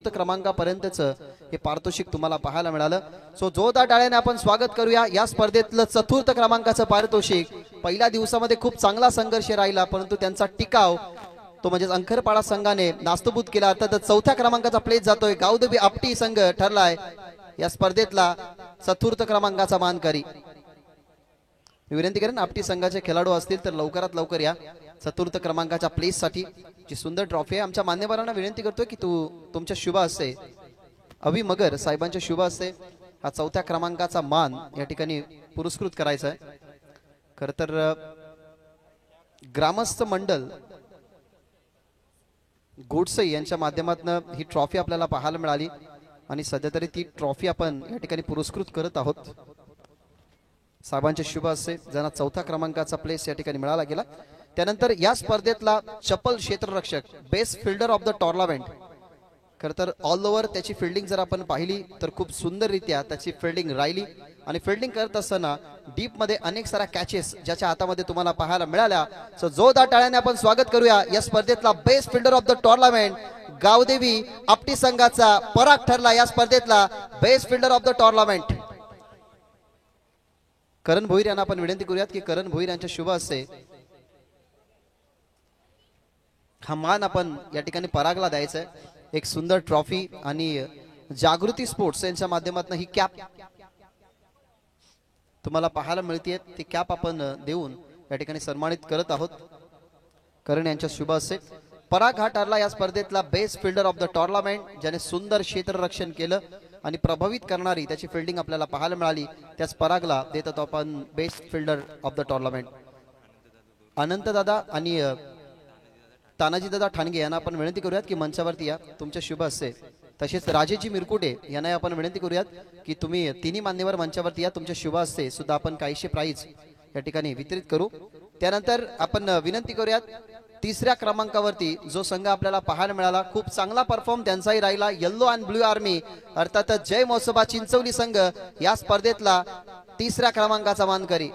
क्रमांकापर्यंतचं हे पारितोषिक तुम्हाला पाहायला मिळालं. सो जोरदार टाळ्याने आपण स्वागत करूया. या स्पर्धेतलं चतुर्थ क्रमांकाचं पारितोषिक. पहिल्या दिवसामध्ये खूप चांगला संघर्ष राहिला, परंतु त्यांचा टिकाव तो म्हणजे अंखरपाडा संघाने नास्तबूत केला. अर्थातच चौथ्या क्रमांकाचा प्लेस जातोय. गावदेवी आपटी संघ ठरलाय या स्पर्धेतला चतुर्थ क्रमांकाचा मानकरी. विनंती करेन आपटी संघाचे खेळाडू असतील तर लवकरात लवकर या चतुर्थ क्रमांकाच्या प्लेस साठी. जी सुंदर ट्रॉफी आहे. आमच्या मान्यवरांना विनंती करतोय की तुमच्या शुभ हस्ते अभि मगर साहेबांच्या शुभ हस्ते हा चौथ्या क्रमांकाचा मान या ठिकाणी पुरस्कृत करायचा आहे. खर तर ग्रामस्थ मंडल गोडसे यांच्या माध्यमातून ही ट्रॉफी आपल्याला पाहायला मिळाली आणि सध्या तरी ती ट्रॉफी आपण या ठिकाणी पुरस्कृत करत आहोत. साहेबांचे शुभ हस्ते ज्यांना चौथ्या क्रमांकाचा प्लेस या ठिकाणी मिळाला गेला. त्यानंतर या स्पर्धेतला चपल क्षेत्ररक्षक best fielder of the tournament. खर तर ऑल ओव्हर त्याची फिल्डिंग जर आपण पाहिली तर खूप सुंदररित्या त्याची फिल्डिंग राहिली आणि फिल्डिंग करत असताना डीप मध्ये अनेक साऱ्या कॅचेस ज्याच्या हातामध्ये तुम्हाला पाहायला मिळाल्या. सो जोरदार टाळ्याने आपण स्वागत करूया. या स्पर्धेतला best fielder of the tournament Gavdevi Apti संघाचा पराग ठरला. या स्पर्धेतला best fielder of the tournament Karan Bhoir यांना आपण विनंती करूयात की करण भोईर यांच्या शुभ हस्ते हा मान आपण या ठिकाणी परागला द्यायचा आहे. एक सुंदर ट्रॉफी आणि जागृती स्पोर्ट्स यांच्या माध्यमातून ही कॅप तुम्हाला पाहायला मिळते. ती कॅप आपण देऊन या ठिकाणी सन्मानित करत आहोत. करण यांच्या शुभ हस्ते पराग हा ठरला या स्पर्धेतला best fielder of the tournament. ज्याने सुंदर क्षेत्ररक्षण केलं आणि प्रभावित करणारी त्याची फिल्डिंग आपल्याला पाहायला मिळाली. त्याच परागला देत होतो आपण best fielder of the tournament. Anant Dada आणि तानाजी दादा ठाणगे यांना आपण विनंती करूयात की मंचावरती या तुमच्या शुभ हस्ते. तसेच राजेजी मिरकुटे यांना आपण विनंती करूयात की तुम्ही तिन्ही मान्यवर मंचावरती या तुमच्या शुभ हस्ते सुद्धा आपण काहीशे प्राइज या ठिकाणी वितरित करू. त्यानंतर आपण विनंती करूयात तिसऱ्या क्रमांकावरती जो संघ आपल्याला पाहायला मिळाला खूप चांगला परफॉर्म त्यांचाही राहिला. येल्लो अँड ब्ल्यू आर्मी अर्थातच जय महोत्सवा चिंचवली संघ या स्पर्धेतला तिसऱ्या क्रमांकाचा मानकरी.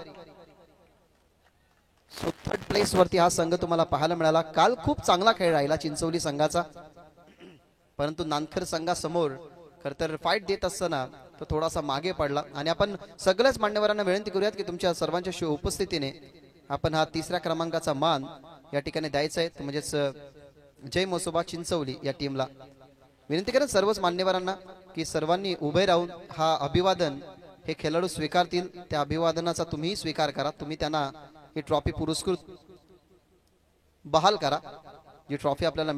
सो थर्ड प्लेस वरती हा संघ तुम्हाला पाहायला मिळाला. काल खूप चांगला खेळ राहिला चिंचवली संघाचा, परंतु नानखर संघासमोर खर तर फाईट देत असताना तो थोडासा मागे पडला. आणि आपण सगळ्याच मान्यवरांना विनंती करूयात की तुमच्या सर्वांच्या उपस्थितीने आपण हा तिसऱ्या क्रमांकाचा मान या ठिकाणी द्यायचा आहे. म्हणजेच जय महोत्सवा चिंचवली या टीमला विनंती करेन सर्वच मान्यवरांना की सर्वांनी उभे राहून हा अभिवादन हे खेळाडू स्वीकारतील त्या अभिवादनाचा तुम्हीही स्वीकार करा. तुम्ही त्यांना ही ट्रॉफी पुरस्कृत बहाल करा जी ट्रॉफी आपल्याला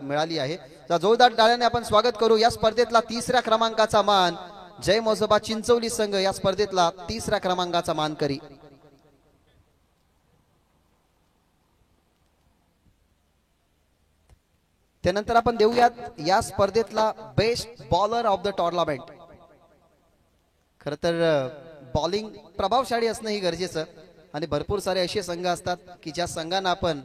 मिळाली आहे. जोरदार टाळ्याने आपण स्वागत करू. या स्पर्धेतला तिसऱ्या क्रमांकाचा मान जय महोत्सवा चिंचवली संघ या स्पर्धेतला तिसऱ्या क्रमांकाचा मानकरी. त्यानंतर आपण देऊयात या स्पर्धेतला best bowler of the tournament. खर तर बॉलिंग प्रभावशाली असणं ही गरजेचं आणि भरपूर सारे असे संघ असतात की ज्या संघांना आपण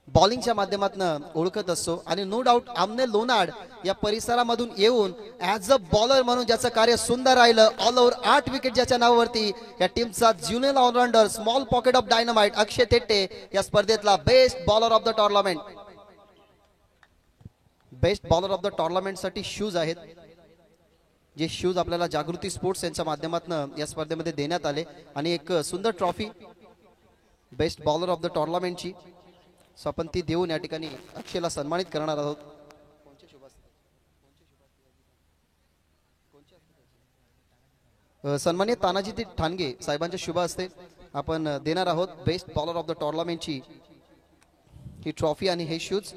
बॉलिंगच्या माध्यमातून ओळखत असतो. आणि नो डाऊट आमने लोनाड या परिसरामधून येऊन ऍज अ बॉलर म्हणून ज्याचं कार्य सुंदर राहिलं. ऑल ओव्हर 8 विकेट ज्याच्या नावावरती या टीमचा junior all rounder small pocket of dynamite Akshay Thette या स्पर्धेतला best bowler of the tournament. Best bowler of the tournament साठी शूज आहेत. जे शूज आपल्याला जागृती स्पोर्ट्स यांच्या माध्यमातून या स्पर्धेमध्ये देण्यात आले आणि एक सुंदर trophy best bowler of the टुर्नामेंटची सो आपण ती देऊन या ठिकाणी अक्षयला सन्मानित करणार आहोत. सन्मानित तानाजी ठाणगे साहेबांच्या शुभ हस्ते आपण देणार आहोत बेस्ट बॉलर ऑफ द टुर्नामेंटची ही ट्रॉफी आणि हे शूज.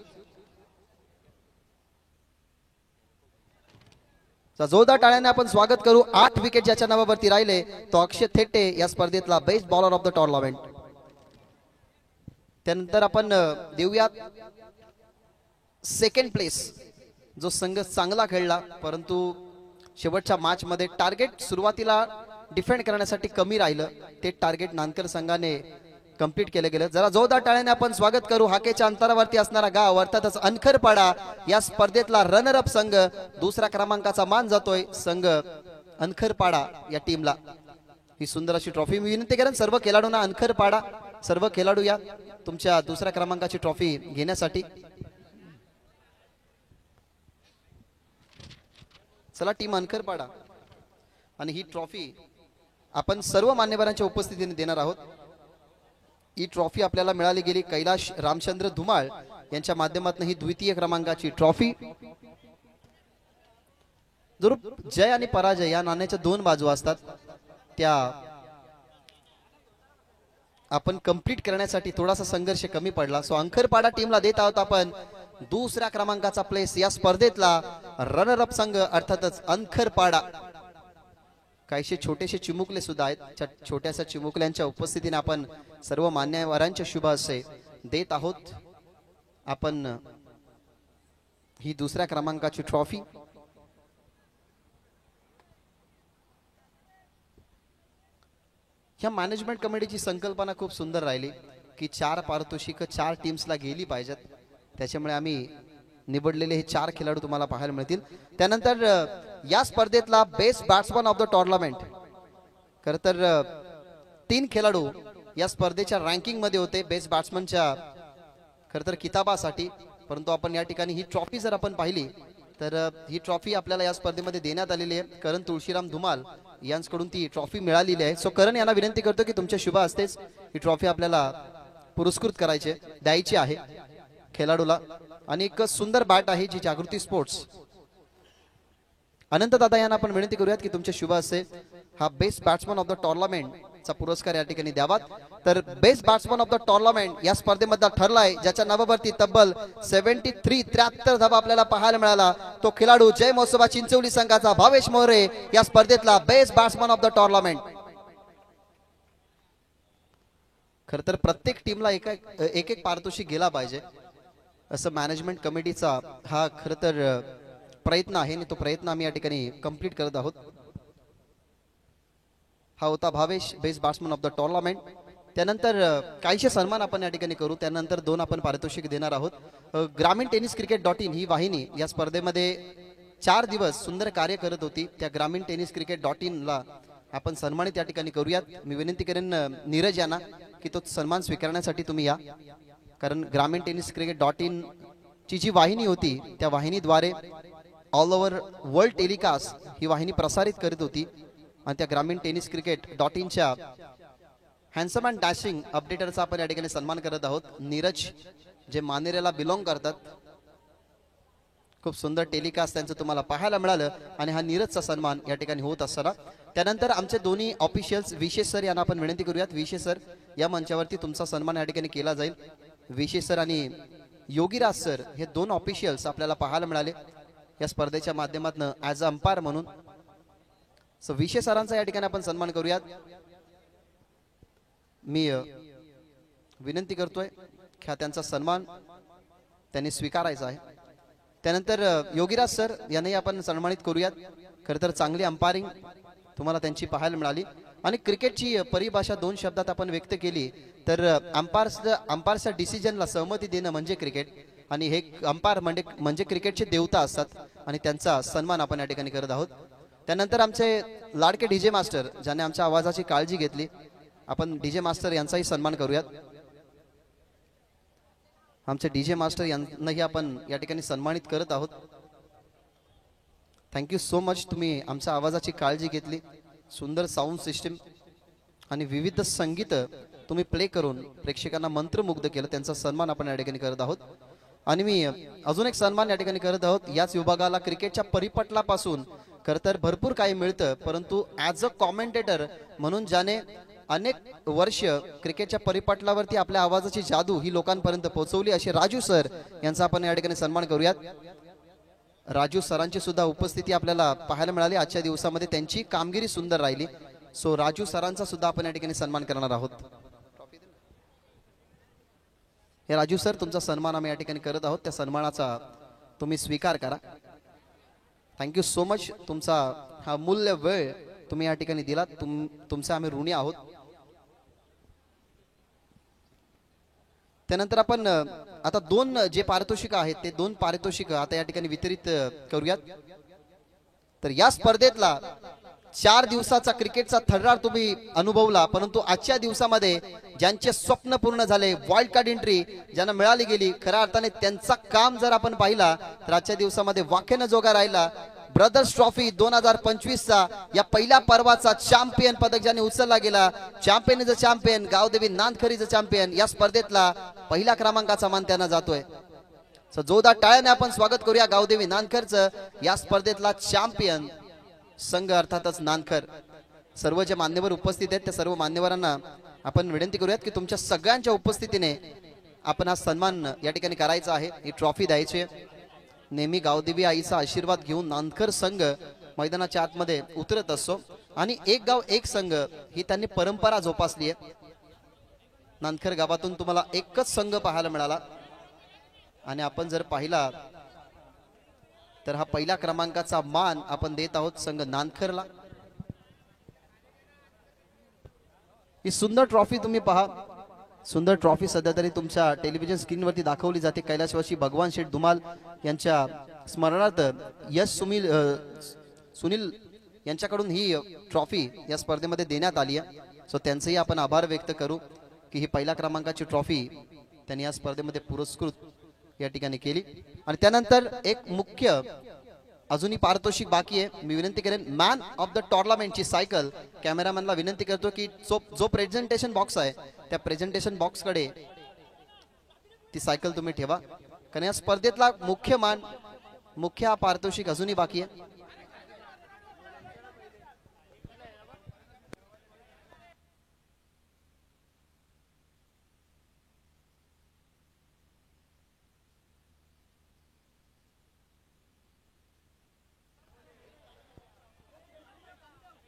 जोरदार टाळ्याने आपण स्वागत करू. 8 विकेट ज्याच्या नावावरती राहिले तो अक्षय थेट्टे या स्पर्धेतला best bowler of the tournament. त्यानंतर आपण देऊयात सेकंड प्लेस जो संघ चांगला खेळला परंतु शेवटच्या मॅच मध्ये टार्गेट सुरुवातीला डिफेंड करण्यासाठी कमी राहिलं. ते टार्गेट नानकर संघाने कंप्लीट केलं गेलं. जरा जोरदार टाळ्याने आपण स्वागत करू. हाकेच्या अंतरावरती असणारा गाव अर्थातच अनखरपाडा या स्पर्धेतला रनर अप संघ. दुसऱ्या क्रमांकाचा मान जातोय संघ अनखरपाडा या टीमला. ही सुंदर अशी ट्रॉफी मी विनंती करेन सर्व खेळाडूंना अनखरपाडा सर्व खेळाडू या तुमच्या दुसऱ्या क्रमांकाची ट्रॉफी घेण्यासाठी. चला टीम अनखरपाडा आणि ही ट्रॉफी आपण सर्व मान्यवरांच्या उपस्थितीने देणार आहोत। ही ट्रॉफी आपल्याला मिळाली गेली कैलाश रामचंद्र धुमाळ यांच्या माध्यमातून ही द्वितीय क्रमांकाची ट्रॉफी। जरूर जय आणि पराजय या नाण्याच्या दोन बाजू असतात, त्या आपण कंप्लीट करण्यासाठी थोडासा संघर्ष कमी पडला। सो अंखरपाडा टीमला देत आहोत आपण दुसऱ्या क्रमांकाचा प्लेस या स्पर्धेतला रनर अप संघ अर्थातच अंखरपाडा। काहीशे छोटेसे चिमुकले सुद्धा आहेत, छोट्याशा चिमुकल्यांच्या उपस्थितीने आपण सर्व मान्यवरांच्या शुभ हस्ते देत आहोत आपण ही दुसऱ्या क्रमांकाची ट्रॉफी। ह्या मॅनेजमेंट कमिटीची संकल्पना खूप सुंदर राहिली की 4 पारितोषिक 4 टीम्सला गेली पाहिजेत, त्याच्यामुळे आम्ही निवडलेले हे 4 खेळाडू तुम्हाला पाहायला मिळतील। त्यानंतर या स्पर्धेतला best batsman of the tournament, खरं तर 3 खेळाडू या स्पर्धेच्या रँकिंग मध्ये होते बेस्ट बॅट्समनच्या खरं तर किताबासाठी, परंतु आपण या ठिकाणी ही ट्रॉफी जर आपण पाहिली तर ही ट्रॉफी आपल्याला या स्पर्धेमध्ये देण्यात आलेली आहे। करण तुळशीराम धुमाल यांच्याकडून ती ट्रॉफी मिळालेली आहे। सो करण यांना विनंती करतो की तुमच्या शुभ हस्तेच ही ट्रॉफी आपल्याला पुरस्कृत करायची द्यायची आहे खेळाडूला। आणि एक सुंदर बॅट आहे जी जागृती स्पोर्ट्स अनंत दादा यांना आपण विनंती करूयात की तुमच्या शुभ हस्ते हा best batsman of the tournament चा पुरस्कार या ठिकाणी द्यावा। तर best batsman of the tournament या स्पर्धेमध्ये ठरलाय ज्याच्या नावावरती तब्बल 73 धावा आपल्याला पाहायला मिळाला, तो खेळाडू जय महोत्सवा चिंचवली संघाचा भावेश मोरे या स्पर्धेतला best batsman of the tournament. खर तर प्रत्येक टीमला एक एक पारितोषिक गेला पाहिजे असं मॅनेजमेंट कमिटीचा हा खर तर प्रयत्न आहे आणि तो प्रयत्न आम्ही या ठिकाणी कंप्लीट करत आहोत। हा होता Bhavesh best batsman of the tournament. त्यानंतर काहीशे सन्मान आपण या ठिकाणी करू, त्यानंतर 2 आपण पारितोषिक देणार आहोत। ग्रामीण टेनिस क्रिकेट.in ही वाहिनी या स्पर्धेमध्ये 4 दिवस सुंदर कार्य करत होती, त्या ग्रामीण टेनिस क्रिकेट.in ला आपण सन्मानित या ठिकाणी करूयात। मी विनंती करेन नीरज यांना की तो सन्मान स्वीकारण्यासाठी तुम्ही या, कारण ग्रामीण टेनिस क्रिकेट.in ची जी वाहिनी होती त्या वाहिनीद्वारे ऑल ओव्हर वर्ल्ड टेलिकास्ट ही वाहिनी प्रसारित करत होती आणि त्या ग्रामीण टेनिस क्रिकेट.in च्या हँडसम अँड डॅशिंग अपडेटरचा आपण या ठिकाणी सन्मान करत आहोत। नीरज जे मानेरेला बिलॉंग करतात, खूप सुंदर टेलिकास्ट त्यांचं तुम्हाला पाहायला मिळालं आणि हा नीरजचा सन्मान या ठिकाणी होत असताना त्यानंतर आमचे दोन्ही ऑफिशियल्स विशेष सर यांना आपण विनंती करूयात। विशेष सर या मंचावरती तुमचा सन्मान या ठिकाणी केला जाईल। विशेष सर आणि योगीराज सर हे 2 ऑफिशियल्स आपल्याला पाहायला मिळाले या स्पर्धेच्या माध्यमातून ॲज अ अंपायर म्हणून। सो विशेष सरांचा या ठिकाणी आपण सन्मान करूयात। मी विनंती करतोय की त्यांचा सन्मान त्यांनी स्वीकारायचा आहे। त्यानंतर योगीराज सर यांनाही आपण सन्मानित करूयात। खरं तर चांगली अंपायरिंग तुम्हाला त्यांची पाहायला मिळाली आणि क्रिकेटची परिभाषा 2 शब्दात आपण व्यक्त केली तर अंपायरच्या डिसिजनला सहमती देणं म्हणजे क्रिकेट, आणि हे अंपायर म्हणजे क्रिकेटचे देवता असतात आणि त्यांचा सन्मान आपण या ठिकाणी करत आहोत। त्यानंतर आमचे लाडके डीजे मास्टर ज्याने आमच्या आवाजाची काळजी घेतली, आपण डीजे मास्टर यांचाही सन्मान करूयात। आमचे डीजे मास्टर यांनाही आपण या ठिकाणी सन्मानित करत आहोत। थँक्यू सो मच, तुम्ही आमच्या आवाजाची काळजी घेतली, सुंदर साऊंड सिस्टीम आणि विविध संगीत तुम्ही प्ले करून प्रेक्षकांना मंत्रमुग्ध केलं, त्यांचा सन्मान आपण या ठिकाणी करत आहोत। आणि मी अजून एक सन्मान या ठिकाणी करत आहोत। याच विभागाला क्रिकेटच्या परिपटलापासून खरं तर भरपूर काही मिळतं, परंतु ॲज अ कॉमेंटेटर म्हणून ज्याने अनेक वर्ष क्रिकेटच्या परिपटलावरती आपल्या आवाजाची जादू ही लोकांपर्यंत पोहोचवली असे राजू सर यांचा आपण या ठिकाणी सन्मान करूयात। राजू सरांची सुद्धा उपस्थिती आपल्याला पाहायला मिळाली आजच्या दिवसामध्ये, त्यांची कामगिरी सुंदर राहिली। सो राजू सरांचा सुद्धा आपण या ठिकाणी सन्मान करणार आहोत। हे राजू सर तुमचा सन्मान आम्ही या ठिकाणी करत आहोत, त्या सन्मानाचा तुम्ही स्वीकार करा। थँक्यू सो मच, तुमचा हा मूल्य वेळ तुम्ही या ठिकाणी दिलात, तुमचे आम्ही ऋणी आहोत। त्यानंतर आपण आता 2 जे पारितोषिक आहेत ते 2 पारितोषिक आता या ठिकाणी वितरित करूयात। तर या स्पर्धेतला 4 दिवसाचा क्रिकेटचा थरार तुम्ही अनुभवला, परंतु आजच्या दिवसामध्ये ज्यांचे स्वप्न पूर्ण झाले, वाईल्ड कार्ड एंट्री ज्यांना मिळाली गेली, खऱ्या अर्थाने त्यांचा काम जर आपण पाहिला तर आजच्या दिवसामध्ये वाखेनं जोगा राहिला। ब्रदर्स ट्रॉफी 2025 चा या पहिल्या पर्वाचा चॅम्पियन पदक ज्याने उचलला गेला. Champion is a champion. Gavdevi Nandkhar is a champion. या स्पर्धेतला पहिल्या क्रमांकाचा मान त्यांना जातोय. जोरदार टाळ्याने आपण स्वागत करूया गावदेवी नांदखरचं, या स्पर्धेतला चॅम्पियन संघ अर्थातच नांदखर. सर्व जे मान्यवर उपस्थित आहेत त्या सर्व मान्यवरांना आपण विनंती करूयात की तुमच्या सगळ्यांच्या उपस्थितीने आपण हा सन्मान या ठिकाणी करायचा आहे. ही ट्रॉफी द्यायची आहे. नेहमी गावदेवी आईचा आशीर्वाद घेऊन नांदखर संघ मैदानाच्या आतमध्ये उतरत असतो आणि एक गाव एक संघ ही त्यांनी परंपरा जोपासली आहे. नांदखर गावातून तुम्हाला एकच संघ पाहायला मिळाला आणि आपण जर पाहिला तर हा पहिल्या क्रमांकाचा मान आपण देत आहोत संघ नांदखरला. ही सुंदर ट्रॉफी तुम्ही पहा. सुंदर ट्रॉफी सध्या तरी तुमच्या टेलिव्हिजन स्क्रीनवरती दाखवली जाते. कैलासवासी भगवान शेठ धुमाल यांच्या स्मरणार्थ सुनील यांच्याकडून ही ट्रॉफी या स्पर्धेमध्ये देण्यात आली आहे. सो त्यांचेही आपण आभार व्यक्त करू की ही पहिल्या क्रमांकाची ट्रॉफी त्यांनी या स्पर्धेमध्ये पुरस्कृत या ठिकाणी केली. आणि त्यानंतर एक मुख्य अजूनही पारितोषिक बाकी आहे. मी विनंती करेन मॅन ऑफ द टोर्नामेंटची सायकल कॅमेरामॅनला विनंती करतो की जो प्रेझेंटेशन बॉक्स आहे त्या प्रेझेंटेशन बॉक्स कडे ती सायकल तुम्ही ठेवा, कारण या स्पर्धेतला मुख्य पारितोषिक अजूनही बाकी आहे.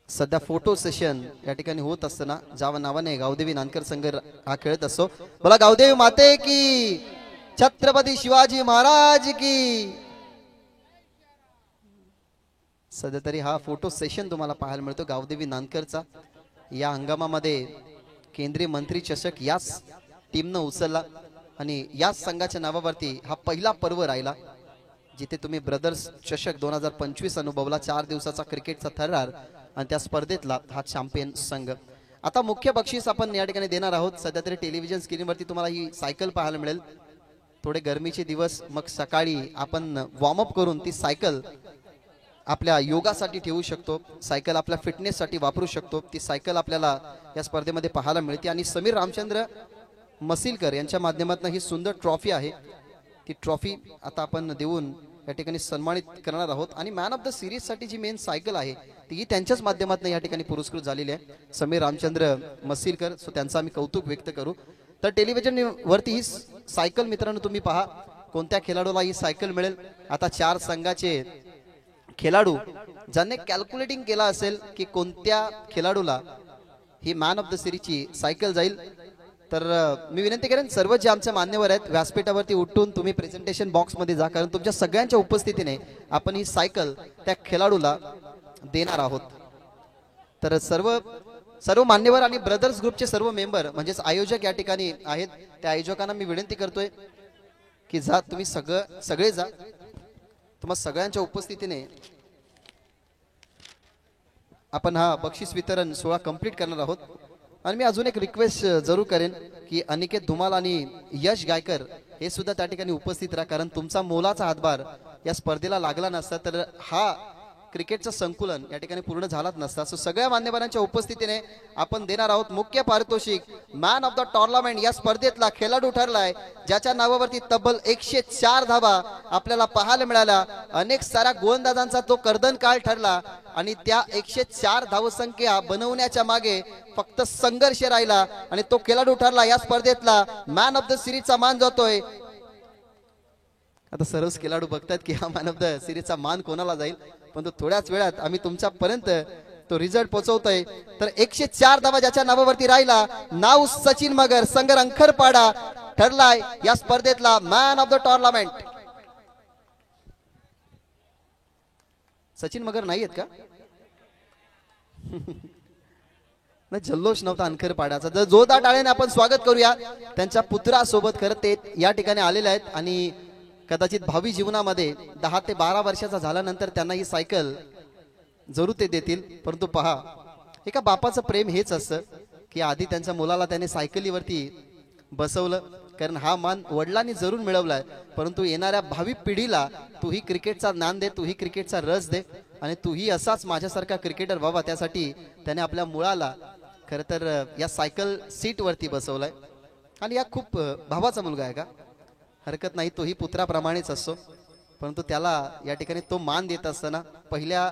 सध्या फोटो सेशन या ठिकाणी होत असताना ज्या नावाने गावदेवी नांदखर संघ हा खेळत असतो. बोला गावदेवी माते की, छत्रपती शिवाजी महाराज की. सध्या तरी हा फोटो सेशन तुम्हाला पाहायला मिळतो गावदेवी नांदखरचा. या हंगामामध्ये केंद्रीय मंत्री चषक याच टीमनं उचलला आणि याच संघाच्या नावावरती हा पहिला पर्व राहिला जिथे तुम्ही ब्रदर्स चषक 2025 अनुभवला. 4 दिवसाचा क्रिकेटचा थरार आणि त्या स्पर्धेतला हा चॅम्पियन संघ. आता मुख्य बक्षीस आपण या ठिकाणी देणार आहोत. सध्या तरी टेलिव्हिजन स्क्रीनवरती तुम्हाला ही सायकल पाहायला मिळेल. थोडे गरमीचे दिवस, मग सकाळी आपण वॉर्मअप करून ती सायकल आपल्या योगासाठी ठेवू शकतो, सायकल आपल्या फिटनेससाठी वापरू शकतो. ती सायकल आपल्याला या स्पर्धेमध्ये पाहायला मिळते. आणि समीर रामचंद्र मसिलकर यांच्या माध्यमातून ही सुंदर ट्रॉफी आहे. ती ट्रॉफी आता आपण देऊन या ठिकाणी सन्मानित करणार आहोत. आणि मॅन ऑफ द सिरीज साठी जी मेन सायकल आहे ती त्यांच्याच माध्यमातून या ठिकाणी पुरस्कृत झालेली आहे, समीर रामचंद्र मसिलकर. सो त्यांचं आम्ही कौतुक व्यक्त करू. तर टेलिव्हिजन वरती ही सायकल मित्रांनो तुम्ही पहा, कोणत्या खेळाडूला ही सायकल मिळेल. आता 4 संघाचे खेळाडू ज्यांनी कॅल्क्युलेटिंग केला असेल की कोणत्या खेळाडूला he man of the सिरीजची cycle जाईल, तर मी विनंती करेन सर्व जे आमचे मान्यवर आहेत व्यासपीठावरती उठून तुम्ही प्रेझेंटेशन बॉक्स मध्ये जा, कारण तुमच्या सगळ्यांच्या उपस्थितीने आपण ही सायकल त्या खेळाडूला देणार आहोत. तर सर्व मान्यवर आणि ब्रदर्स ग्रुपचे सर्व मेंबर म्हणजेच आयोजक या ठिकाणी आहेत. त्या आयोजकांना मी विनंती करतोय की जा तुम्ही सगळे जा. तुम्हा सगळ्यांच्या उपस्थितीने आपण हा बक्षीस वितरण सोहळा कंप्लीट करणार आहोत. आणि मी अजून एक रिक्वेस्ट जरूर करेन की अनिकेत धुमाल आणि यश गायकर हे सुद्धा त्या ठिकाणी उपस्थित राहा, कारण तुमचा मोलाचा हातभार या स्पर्धेला लागला नसता तर हा क्रिकेटचं संकुलन या ठिकाणी पूर्ण झालाच नसता. सो सगळ्या मान्यवरांच्या उपस्थितीने आपण देणार आहोत मुख्य पारितोषिक. मॅन ऑफ द टोर्नामेंट या स्पर्धेतला खेळाडू ठरलाय ज्याच्या नावावरती तब्बल 104 धावा आपल्याला पाहायला मिळाल्या. अनेक साऱ्या गोलंदाजांचा तो कर्दन काळ ठरला आणि त्या 104 धावसंख्या बनवण्याच्या मागे फक्त संघर्ष राहिला आणि तो खेळाडू ठरला या स्पर्धेतला मॅन ऑफ द सिरीजचा मान जातोय. आता सर्वच खेळाडू बघतात की हा मॅन ऑफ द सिरीजचा मान कोणाला जाईल, पण थोड्याच वेळात आम्ही तुमच्यापर्यंत तो रिझल्ट पोहोचवतोय. तर 104 धावा ज्याच्या नावावरती राहिला, नाव सचिन मगर, संघ रंखरपाडा ठरलाय या स्पर्धेतला man of the tournament. Sachin Magar नाही आहेत का? नाही, जल्लोष नव्हता अंखरपाड्याचा. तर जोरदार टाळ्याने आपण स्वागत करूया त्यांच्या पुत्रासोबत. खरं ते या ठिकाणी आलेले आहेत आणि कदाचित भावी जीवनामध्ये 10 ते 12 वर्षाचा झाल्यानंतर त्यांना ही सायकल जरूर ते देतील. परंतु पहा, एका बापाचं प्रेम हेच असतं की आधी त्यांच्या मुलाला त्याने सायकलीवरती बसवलं कारण हा मान वडिलांनी जरूर मिळवलाय, परंतु येणाऱ्या भावी पिढीला तूही क्रिकेटचा ज्ञान दे, तूही क्रिकेटचा रस दे आणि तूही असाच माझ्यासारखा क्रिकेटर व्हावा. त्यासाठी त्याने आपल्या मुळाला खरं तर या सायकल सीट वरती बसवलाय. आणि या खूप भावाचा मुलगा आहे का, हरकत नाही, तोही पुत्राप्रमाणेच असतो, परंतु त्याला या ठिकाणी तो मान देत असताना पहिल्या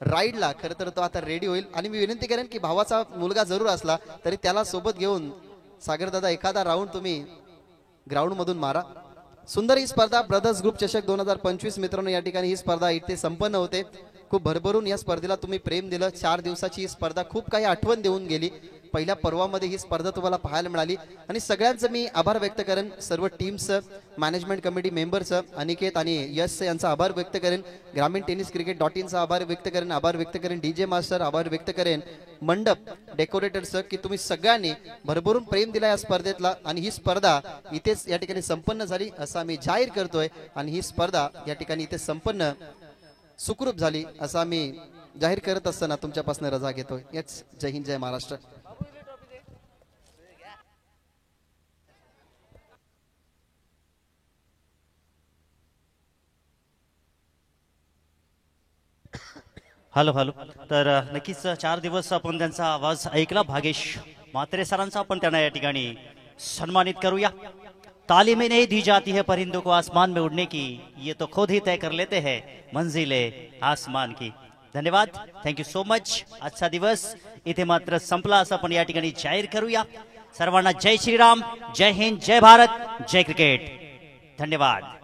राईडला खरं तर तो आता रेडी होईल. आणि मी विनंती करेन की भावाचा मुलगा जरूर असला तरी त्याला सोबत घेऊन सागर दादा एखादा राऊंड तुम्ही ग्राउंड मधून मारा. सुंदर ही स्पर्धा ब्रदर्स ग्रुप चषक 2025 मित्रांनो या ठिकाणी ही स्पर्धा इथे संपन्न होते. खूप भरभरून या स्पर्धेला तुम्ही प्रेम दिलं. 4 दिवसाची ही स्पर्धा खूप काही आठवण देऊन गेली. पहिल्या पर्वामध्ये ही स्पर्धा तुम्हाला पाहायला मिळाली आणि सगळ्यांचं मी आभार व्यक्त करेन. सर्व टीमचं, मॅनेजमेंट कमिटी मेंबरचं, अनिकेत आणि यश यांचा आभार व्यक्त करेन. ग्रामीण टेनिस क्रिकेट.inचा आभार व्यक्त करेन. आभार व्यक्त करेन डीजे मास्टर, आभार व्यक्त करेन मंडप डेकोरेटरचं की तुम्ही सगळ्यांनी भरभरून प्रेम दिला या स्पर्धेतला. आणि ही स्पर्धा इथेच या ठिकाणी संपन्न झाली असं आम्ही जाहीर करतोय. आणि ही स्पर्धा या ठिकाणी इथे संपन्न सुखरूप झाली असं आम्ही जाहीर करत असताना तुमच्यापासून रजा घेतोय. याच जय हिंद, जय महाराष्ट्र. Hello hello. तर नक्कीच 4 दिवस आपण त्यांचा आवाज ऐकला. भागेश म्हात्रे सरांचा आपण त्यांना या ठिकाणी सन्मानित करूया. तालीमें नहीं दी जाती है परिंदों को आसमान में उड़ने की, ये तो खुद ही तय कर लेते हैं मंजिले आसमान की. धन्यवाद, थँक्यू सो मच. आजचा दिवस इथे मात्र संपला असं आपण या ठिकाणी जाहीर करूया. सर्वांना जय श्रीराम, जय हिंद, जय भारत, जय क्रिकेट. धन्यवाद.